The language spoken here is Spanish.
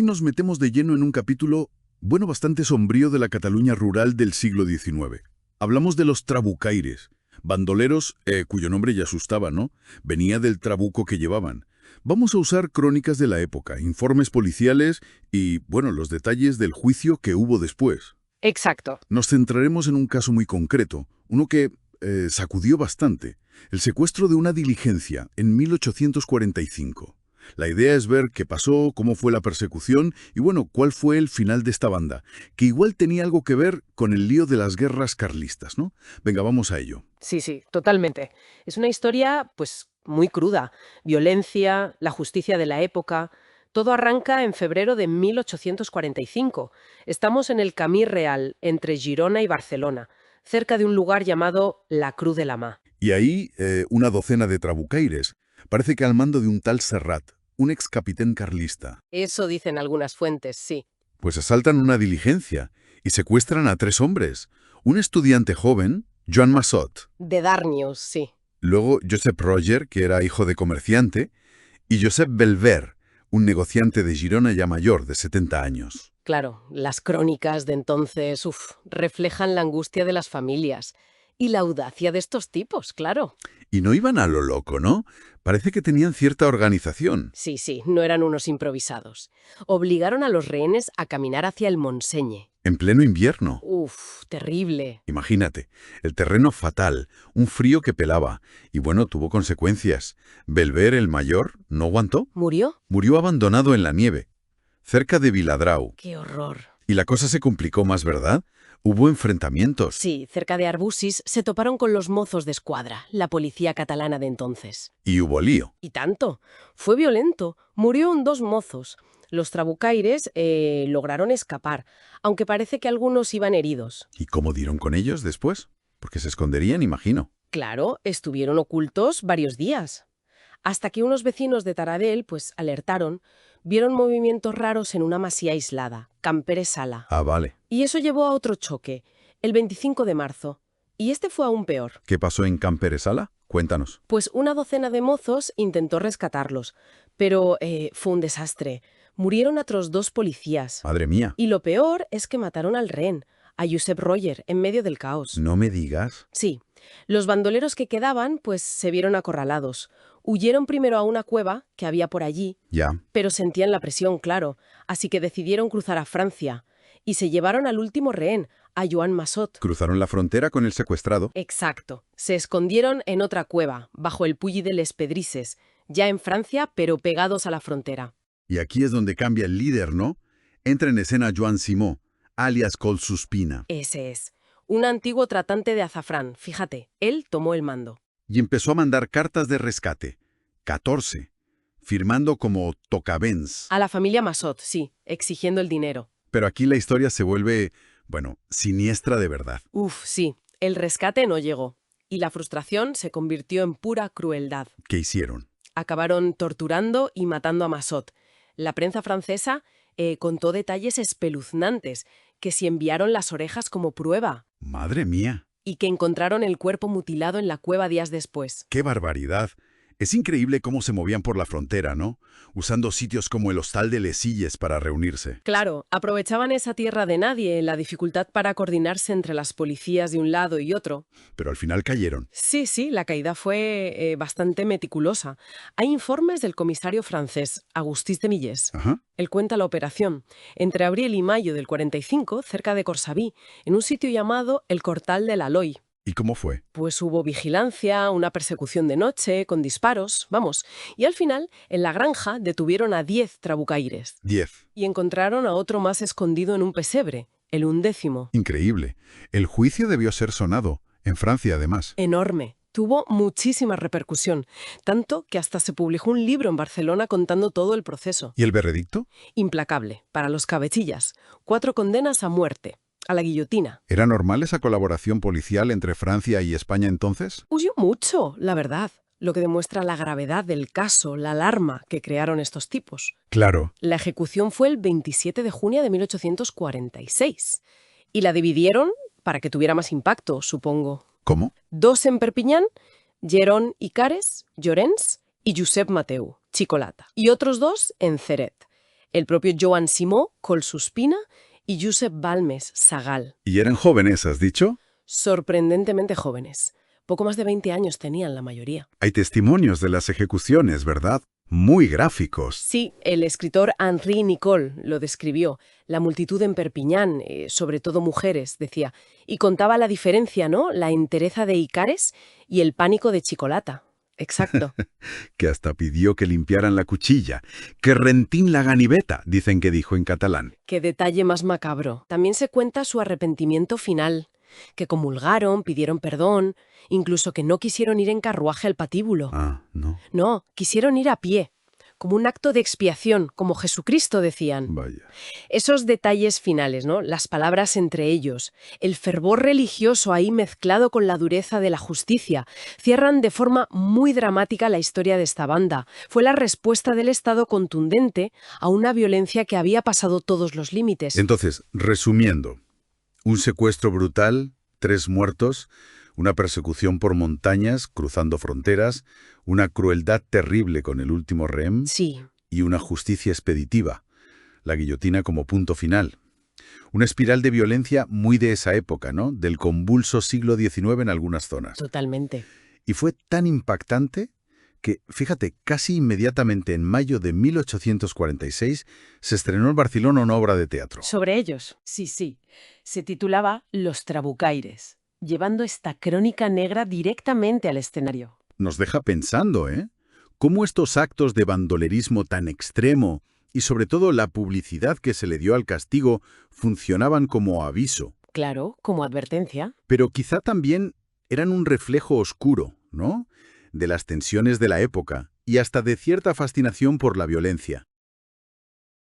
Hoy nos metemos de lleno en un capítulo, bueno, bastante sombrío de la Cataluña rural del siglo XIX. Hablamos de los trabucaires, bandoleros cuyo nombre ya asustaba, ¿no? Venía del trabuco que llevaban. Vamos a usar crónicas de la época, informes policiales y, bueno, los detalles del juicio que hubo después. Exacto. Nos centraremos en un caso muy concreto, uno que sacudió bastante, el secuestro de una diligencia en 1845. La idea es ver qué pasó, cómo fue la persecución y, bueno, cuál fue el final de esta banda, que igual tenía algo que ver con el lío de las guerras carlistas, ¿no? Venga, vamos a ello. Sí, totalmente. Es una historia, pues, muy cruda. Violencia, la justicia de la época. Todo arranca en febrero de 1845. Estamos en el Camí Real, entre Girona y Barcelona, cerca de un lugar llamado la Cruz de la Mà. Y ahí, una docena de trabucaires, parece que al mando de un tal Serrat, un ex capitán carlista. Eso dicen algunas fuentes, sí. Pues asaltan una diligencia y secuestran a 3 hombres. Un estudiante joven, Joan Massot, De Darnius, sí. luego Josep Roger, que era hijo de comerciante, y Josep Belver, un negociante de Girona ya mayor, de 70 años. Claro, las crónicas de entonces, reflejan la angustia de las familias. Y la audacia de estos tipos, claro. Y no iban a lo loco, ¿no? Parece que tenían cierta organización. Sí, no eran unos improvisados. Obligaron a los rehenes a caminar hacia el Montseny. En pleno invierno. Terrible. Imagínate, el terreno fatal, un frío que pelaba, y bueno, tuvo consecuencias. Belver, el mayor, no aguantó. ¿Murió? Murió abandonado en la nieve, cerca de Viladrau. ¡Qué horror! Y la cosa se complicó más, ¿verdad? Hubo enfrentamientos. Sí, cerca de Arbusis se toparon con los mozos de escuadra, la policía catalana de entonces. Y hubo lío. Y tanto. Fue violento. Murieron 2 mozos. Los trabucaires lograron escapar, aunque parece que algunos iban heridos. ¿Y cómo dieron con ellos después? Porque se esconderían, imagino. Claro, estuvieron ocultos varios días. Hasta que unos vecinos de Taradell, pues, alertaron, vieron movimientos raros en una masía aislada, Campere Sala. Ah, vale. Y eso llevó a otro choque, el 25 de marzo. Y este fue aún peor. ¿Qué pasó en Camperesala? Cuéntanos. Pues una docena de mozos intentó rescatarlos, pero fue un desastre. Murieron otros 2 policías. Madre mía. Y lo peor es que mataron al rehén, a Josep Roger, en medio del caos. No me digas. Sí. Los bandoleros que quedaban, pues, se vieron acorralados. Huyeron primero a una cueva que había por allí, Ya. pero sentían la presión, claro, así que decidieron cruzar a Francia. Y se llevaron al último rehén, a Joan Massot. Cruzaron la frontera con el secuestrado. Exacto. Se escondieron en otra cueva, bajo el Puy de les Pedrises, ya en Francia, pero pegados a la frontera. Y aquí es donde cambia el líder, ¿no? Entra en escena Joan Simó, alias Col Suspina, Ese es. Un antiguo tratante de azafrán, fíjate, él tomó el mando. y empezó a mandar cartas de rescate. 14. Firmando como tocavents. A la familia Massot, sí, exigiendo el dinero. Pero aquí la historia se vuelve, bueno, siniestra de verdad. Sí, el rescate no llegó. Y la frustración se convirtió en pura crueldad. ¿Qué hicieron? Acabaron torturando y matando a Massot. La prensa francesa contó detalles espeluznantes, que si enviaron las orejas como prueba, Madre mía. y que encontraron el cuerpo mutilado en la cueva días después. ¡Qué barbaridad! Es increíble cómo se movían por la frontera, ¿no? Usando sitios como el Hostal de Les Illes para reunirse. Claro, aprovechaban esa tierra de nadie, la dificultad para coordinarse entre las policías de un lado y otro. Pero al final cayeron. Sí, la caída fue bastante meticulosa. Hay informes del comisario francés, Agustín de Millés. Ajá. Él cuenta la operación. Entre abril y mayo del 45, cerca de Corsaví, en un sitio llamado el Cortal del Aloy. ¿Y cómo fue? Pues hubo vigilancia, una persecución de noche, con disparos, vamos. Y al final, en la granja, detuvieron a 10 trabucaires. 10. Y encontraron a otro más escondido en un pesebre, el 11º. Increíble. El juicio debió ser sonado. En Francia, además. Enorme. Tuvo muchísima repercusión, tanto que hasta se publicó un libro en Barcelona contando todo el proceso. ¿Y el veredicto? Implacable, para los cabecillas. 4 condenas a muerte, a la guillotina. ¿Era normal esa colaboración policial entre Francia y España entonces? Huyó mucho, la verdad, lo que demuestra la gravedad del caso, la alarma que crearon estos tipos. Claro. La ejecución fue el 27 de junio de 1846 y la dividieron para que tuviera más impacto, supongo. ¿Cómo? 2 en Perpiñán, Gerón Icares, Llorens y Josep Mateu, Chicolata. Y otros 2 en Ceret. el propio Joan Simó, Collsuspina, y Josep Balmes, Sagal. ¿Y eran jóvenes, has dicho? Sorprendentemente jóvenes. Poco más de 20 años tenían la mayoría. Hay testimonios de las ejecuciones, ¿verdad? Muy gráficos. Sí, el escritor Henri Nicole lo describió. La multitud en Perpiñán, sobre todo mujeres, decía, y contaba la diferencia, ¿no? La entereza de Icares y el pánico de Chicolata. Exacto. Que hasta pidió que limpiaran la cuchilla. Que rentín la ganiveta, dicen que dijo en catalán. Qué detalle más macabro. También se cuenta su arrepentimiento final, que comulgaron, pidieron perdón, incluso que no quisieron ir en carruaje al patíbulo. Ah, no. No, quisieron ir a pie, como un acto de expiación, como Jesucristo decían. Vaya. Esos detalles finales, ¿no? Las palabras entre ellos, el fervor religioso ahí mezclado con la dureza de la justicia, cierran de forma muy dramática la historia de esta banda. Fue la respuesta del Estado contundente a una violencia que había pasado todos los límites. Entonces, resumiendo, un secuestro brutal, 3 muertos, una persecución por montañas, cruzando fronteras, una crueldad terrible con el último rehén Sí, y una justicia expeditiva, la guillotina como punto final. Una espiral de violencia muy de esa época, ¿no? Del convulso siglo XIX en algunas zonas. totalmente. Y fue tan impactante que, fíjate, casi inmediatamente en mayo de 1846 se estrenó en Barcelona una obra de teatro. Sobre ellos. Sí, sí. Se titulaba Los Trabucaires, llevando esta crónica negra directamente al escenario. Nos deja pensando, ¿eh? Cómo estos actos de bandolerismo tan extremo y sobre todo la publicidad que se le dio al castigo funcionaban como aviso, Claro, como advertencia. pero quizá también eran un reflejo oscuro, ¿no? De las tensiones de la época y hasta de cierta fascinación por la violencia.